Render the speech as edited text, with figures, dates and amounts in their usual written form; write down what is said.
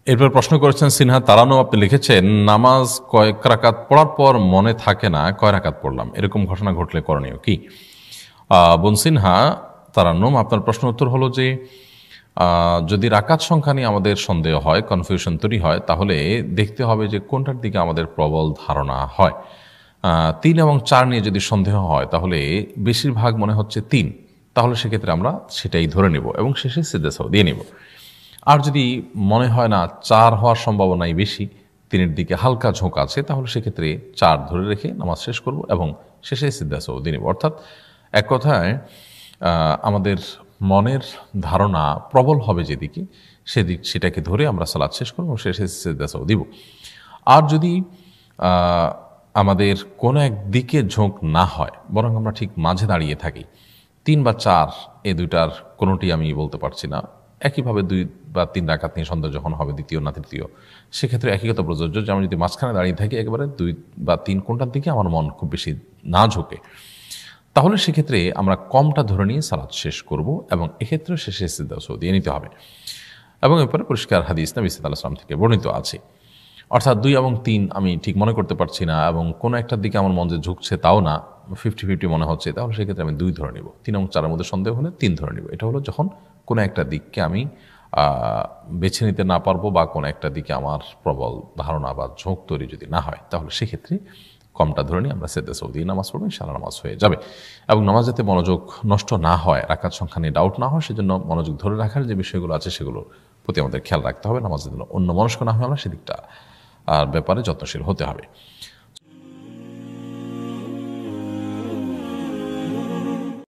এরপর প্রশ্ন করেছেন সিনহা তারানম, আপনি লিখেছেন নামাজ কয়েক রাকাত পড়ার পর মনে থাকে না কয় রাকাত পড়লাম, এরকম ঘটনা ঘটলে করণীয় কি? বোন সিনহা তারানম, আপনার প্রশ্ন উত্তর হলো যে যদি রাকাত সংখ্যা নিয়ে আমাদের সন্দেহ হয়, কনফিউশন তৈরি হয়, তাহলে দেখতে হবে যে কোনটার দিকে আমাদের প্রবল ধারণা হয়। 3 এবং 4 নিয়ে যদি সন্দেহ হয় তাহলে বেশিরভাগ মনে হচ্ছে 3, তাহলে সেক্ষেত্রে আমরা সেটাই ধরে নেব এবং শেষে সিজদাও দিয়ে নেব। আর যদি মনে হয় না 4 হওয়ার সম্ভাবনাই বেশি, 3-এর দিকে হালকা ঝোঁক আছে, তাহলে সেক্ষেত্রে 4 ধরে রেখে নামাজ শেষ করব এবং শেষে সিজদাও দিয়ে নেব। অর্থাৎ এক কথায় আমাদের মনের ধারণা প্রবল হবে যেদিকে, সেটাকে ধরে আমরা সালাত শেষ করব এবং শেষে সিজদাও দিব। আর যদি আমাদের কোনো এক দিকে ঝোঁক না হয়, বরং আমরা ঠিক মাঝে দাঁড়িয়ে থাকি, 3 বা 4 এই দুইটার কোনোটি আমি বলতে পারছি না, একইভাবে 2 বা 3 রাকাত নিয়ে সন্দেহ যখন হবে, দ্বিতীয় না তৃতীয়, সেক্ষেত্রে একই কথা প্রযোজ্য যে আমি যদি মাঝখানে দাঁড়িয়ে থাকি, একেবারে 2 বা 3 কোনটার দিকে আমার মন খুব বেশি না ঝোঁকে, তাহলে সেক্ষেত্রে আমরা কমটা ধরে নিয়ে সালাত শেষ করব এবং এক্ষেত্রে শেষে সিজদাও দিয়ে নিতে হবে। এবং এরপরে পরিষ্কার হাদিস নবী সাল্লাল্লাহু আলাইহি ওয়াসাল্লাম থেকে বর্ণিত আছে। অর্থাৎ 2 এবং 3 আমি ঠিক মনে করতে পারছি না এবং কোনো একটার দিকে আমার মন যে ঝুঁকছে তাও না, 50-50 মনে হচ্ছে, তাহলে সেক্ষেত্রে আমি 2 ধরে নেব। 3 এবং 4-এর মধ্যে সন্দেহ হলে 3 ধরে নেব। এটা হলো যখন কোনো একটা দিককে আমি বেছে নিতে না পারবো বা কোনো একটা দিকে আমার প্রবল ধারণা বা ঝোঁক তৈরি যদি না হয়, তাহলে সেক্ষেত্রে কমটা ধরে নিয়ে আমরা সিজদাও দিয়ে নামাজ পড়বো, ইনশাআল্লাহ নামাজ হয়ে যাবে। এবং নামাজ যাতে মনোযোগ নষ্ট না হয়, রাকাত সংখ্যা নিয়ে ডাউট না হয়, সেজন্য মনোযোগ ধরে রাখার যে বিষয়গুলো আছে সেগুলোর প্রতি আমাদের খেয়াল রাখতে হবে। নামাজের জন্য অন্য মনস্ক না হয়ে আমরা সেদিকটা আর ব্যাপারে যত্নশীল হতে হবে।